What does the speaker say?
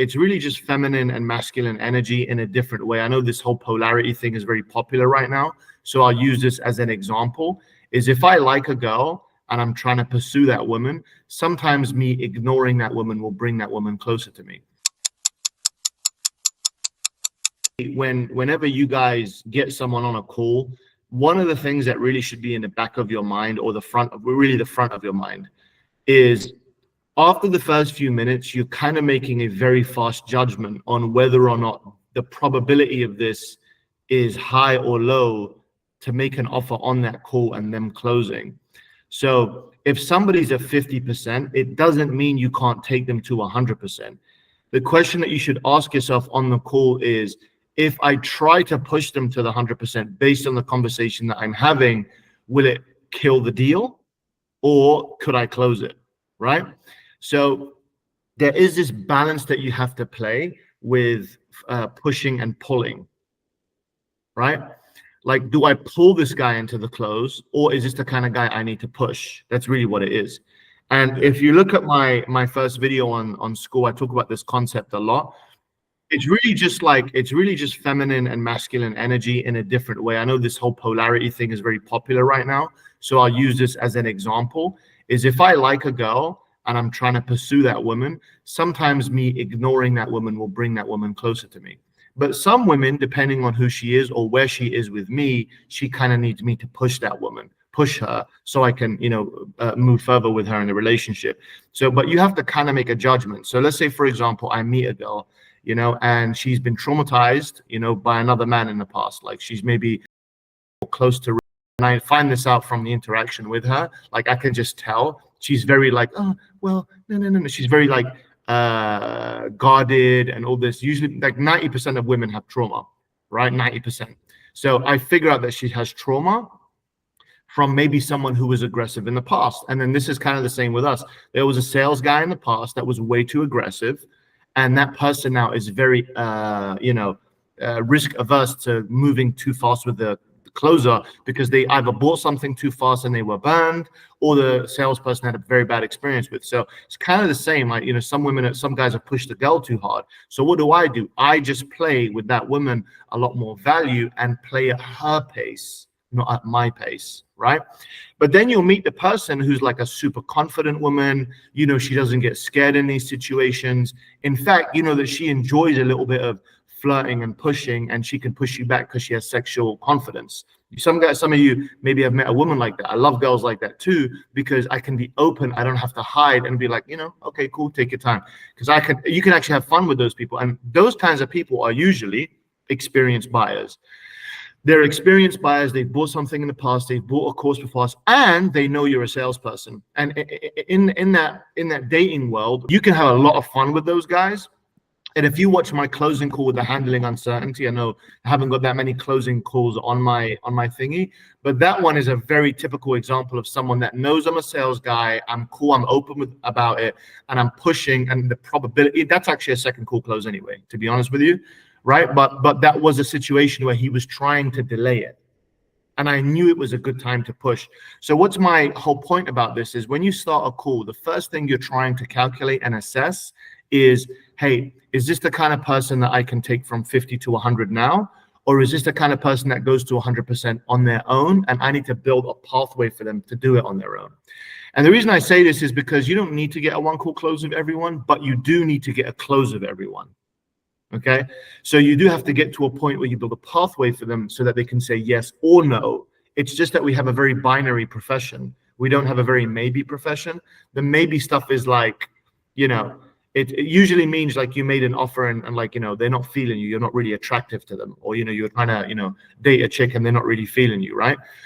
it's really just feminine and masculine energy in a different way. I know this whole polarity thing is very popular right now, so I'll use this as an example. Is if I like a girl and I'm trying to pursue that woman, sometimes me ignoring that woman will bring that woman closer to me. Whenever you guys get someone on a call, one of the things that really should be in the back of your mind, or the front of your mind, is after the first few minutes, you're kind of making a very fast judgment on whether or not the probability of this is high or low to make an offer on that call and them closing. So if somebody's at 50%, it doesn't mean you can't take them to 100%. The question that you should ask yourself on the call is, if I try to push them to the 100% based on the conversation that I'm having, will it kill the deal, or could I close it, right? So there is this balance that you have to play with pushing and pulling, right? Like, do I pull this guy into the close, or is this the kind of guy I need to push? That's really what it is. And if you look at my first video on school, I talk about this concept a lot. It's really just feminine and masculine energy in a different way. I know this whole polarity thing is very popular right now, so I'll use this as an example. Is if I like a girl and I'm trying to pursue that woman, sometimes me ignoring that woman will bring that woman closer to me. But some women, depending on who she is or where she is with me, she kind of needs me to push that woman, push her, so I can, move further with her in the relationship. So, but you have to kind of make a judgment. So let's say, for example, I meet a girl, and she's been traumatized, by another man in the past. Like, she's maybe close to, and I find this out from the interaction with her. Like, I can just tell she's very like, oh, well, no. She's very like guarded and all this. Usually like 90% of women have trauma, right? 90%. So I figure out that she has trauma from maybe someone who was aggressive in the past. And then this is kind of the same with us. There was a sales guy in the past that was way too aggressive. And that person now is very, risk averse to moving too fast with the closer, because they either bought something too fast and they were burned, or the salesperson had a very bad experience with. So it's kind of the same. Like, some guys have pushed the girl too hard. So what do? I just play with that woman a lot more value and play at her pace, not at my pace, right? But then you'll meet the person who's like a super confident woman. She doesn't get scared in these situations. In fact, that she enjoys a little bit of flirting and pushing, and she can push you back because she has sexual confidence. Some of you maybe have met a woman like that. I love girls like that too, because I can be open. I don't have to hide and be like, okay, cool, take your time. Because you can actually have fun with those people. And those kinds of people are usually experienced buyers. They're experienced buyers. They've bought something in the past. They've bought a course before us, and they know you're a salesperson. And in that dating world, you can have a lot of fun with those guys. And if you watch my closing call with the handling uncertainty, I know I haven't got that many closing calls on my thingy, but that one is a very typical example of someone that knows I'm a sales guy. I'm cool. I'm open about it, and I'm pushing. And the probability, that's actually a second call close anyway, to be honest with you. Right. But that was a situation where he was trying to delay it. And I knew it was a good time to push. So what's my whole point about this is, when you start a call, the first thing you're trying to calculate and assess is, hey, is this the kind of person that I can take from 50 to 100 now? Or is this the kind of person that goes to 100% on their own, and I need to build a pathway for them to do it on their own? And the reason I say this is because you don't need to get a one call close of everyone, but you do need to get a close of everyone. Okay, so you do have to get to a point where you build a pathway for them so that they can say yes or no. It's just that we have a very binary profession. We don't have a very maybe profession. The maybe stuff is like, it usually means like you made an offer and like, they're not feeling you. You're not really attractive to them, or, you're trying to, date a chick and they're not really feeling you, right?